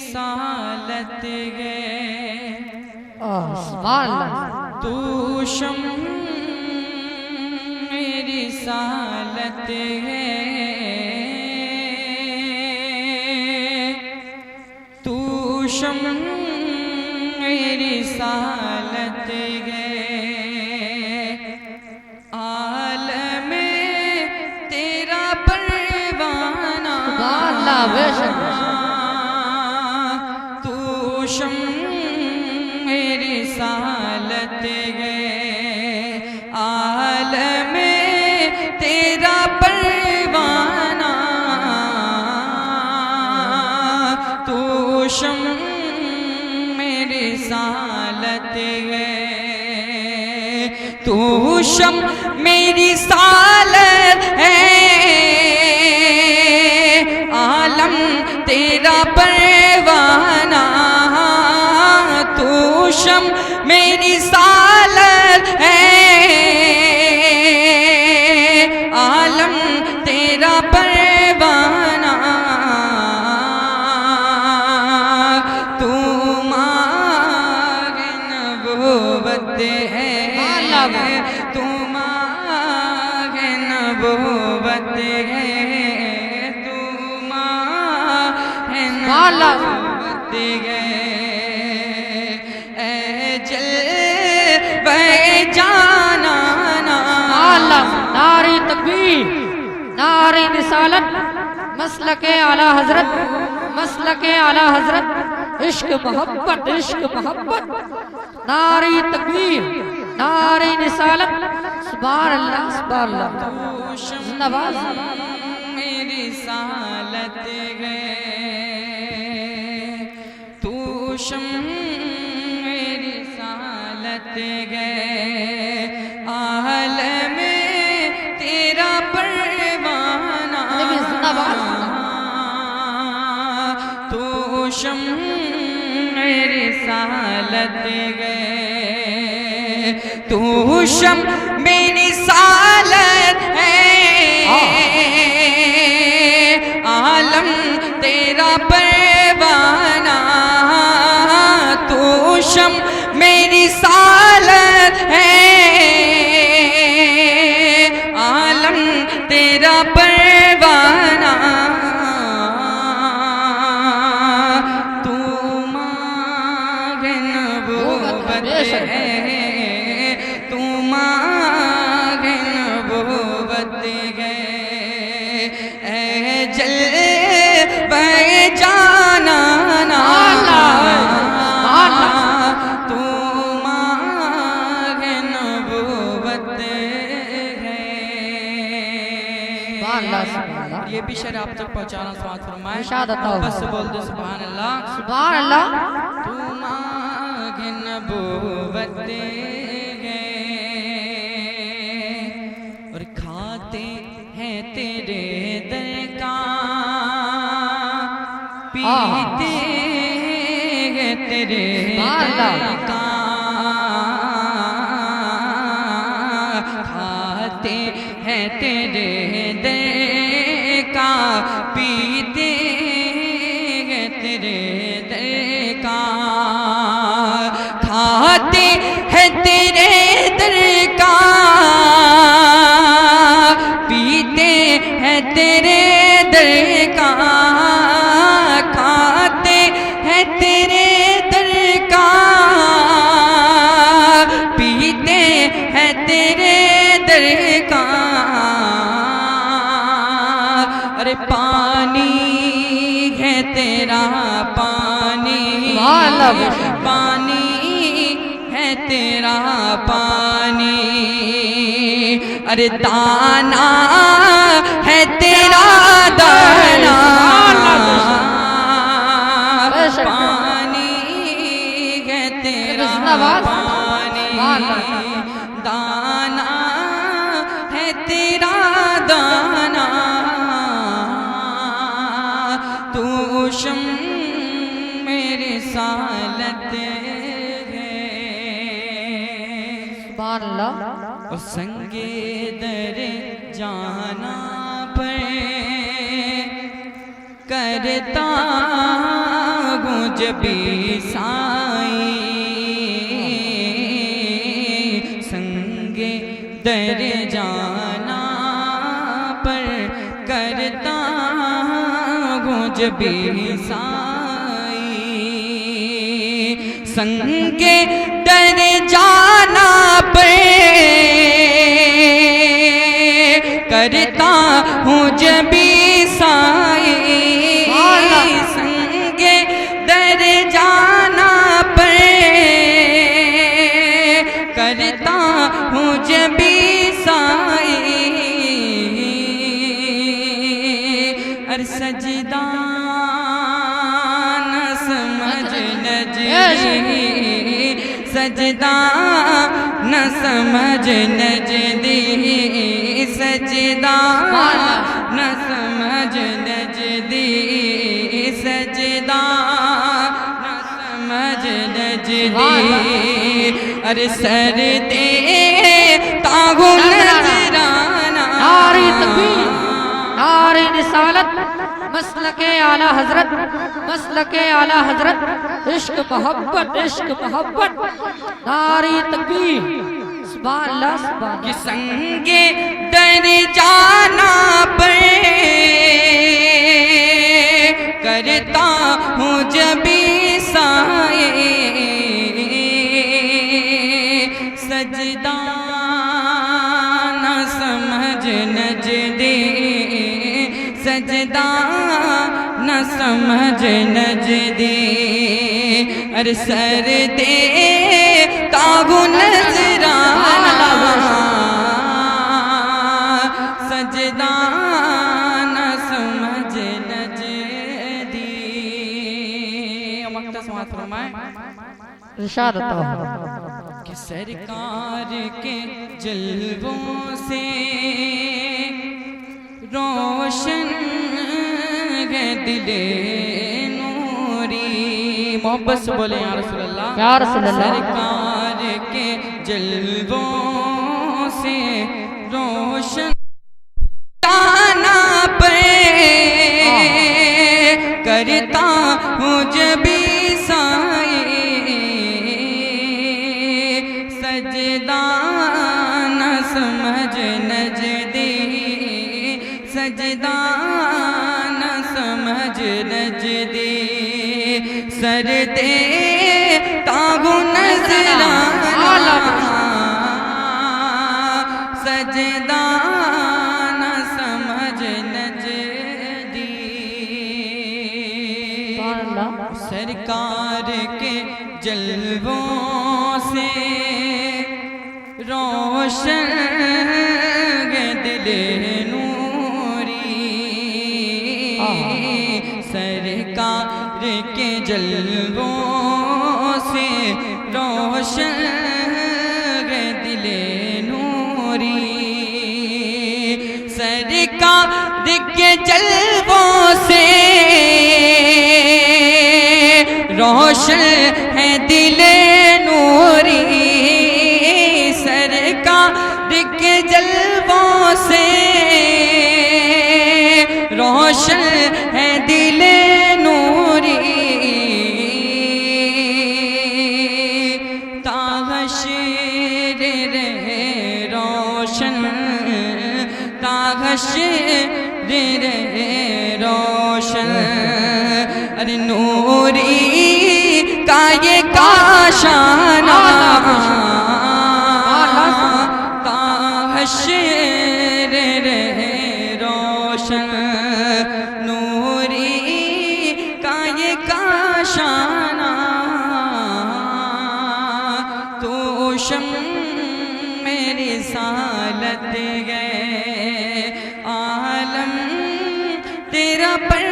रिसालत गे तू शम रिसालत गे तू शम रिसालत गे आलम तेरा परवाना तू शम रिसालत गे आलम तेरा परवाना तू शम रिसालत गे तू शम मेरी सालत है आलम तेरा परवाना तू शम मेरी सालत है आलम तेरा परवाना तू मांग नबूवत है तू मांग नबूवत है तू मांग नबूवत है जाना नारी तकबीर नारी रिसालत मसलके आला हजरत मसलके आला हजरत इश्क मोहब्बत नारी तकबीर नारी रिसालत सुभान अल्लाह जिंदाबाद मेरी सालत गए तू शम मेरी सालत गए आलम तेरा परवाना तू शम मेरी सालत गए तू शम मेरी सालत है आलम तेरा परवाना तू शम मेरी सालत है आलम तेरा परवाना तू मांग नबूवत है तू मांग नबूवत है जलवे जाना तू मांग नबूवत है ये भी शेर आप तक पहुंचाना समाज फरमाए बस बोल दो सुभान अल्लाह तू मांग नबूवत है और खाते हैं तेरे दर का पीते हैं तेरे दर का खाते हैं तेरे दर का पीते हैं तेरे दर का खाते हैं तेरे दर का पीते हैं तेरे दर का खाते हैं तेरे दर का पीते हैं तेरे दर का अरे पानी है तेरा पानी पानी है तेरा पानी अरे दाना है तेरा दाना पानी है तेरा पानी दाना है तेरा दाना तू शम मेरे सालत है सुभान अल्लाह और संगे दर जाना पर करता हूँ जब भी साई संगे दर जाना पर करता हूँ जब भी साई संगे दर जाना पर करता हूँ जब भी साई संगे दर जाना पर करता हूँ जब भी साई अर सजदा न समझ नजदी सजदा न समझ नजदी सजदा न समझ नजदी सजदा न समझ नजदी अरे सर दे तागो नजराना नारे तकबीर नारे रिसालत मसलके आला हजरत मसलके आला हजरत इश्क मोहब्बत नारे तकबीर सुभान अल्लाह सुभान कि संगे दर जाना पे करता हूँ जब भी साए सजदा न समझ नजदे सजदा न समझ नजदे अरे सर दे तागु नजराना सजदा न समझ नजदी मक्ता समात फरमाए इरशाद अता कि सरकार के जलवों से रोशन है दिले नूरी मोहब्बत से बोले या रसूल अल्लाह सरकार के जलवों से रोशन गाना पे करता हूँ जब भी साए सजदा न समझ नजदे सजदा न समझ नजदे सर दे तागु नजराना सजदा न समझ नजदी सरकार के जलवों से रोशन दिले नूरी सरकार के जलवों से रोशन दिले नूरी सरकार के जलवों से रोशन है दिले नूरी सरकार के जलवों से रोशन है दिले नूरी ताहशर रहे रोशन ताहशर रहे रोशन अरे नूरी का ये काशाना ताहशर रहे रोशन नूरी का ये काशाना तो शम मेरी सालत गए आलम तेरा पर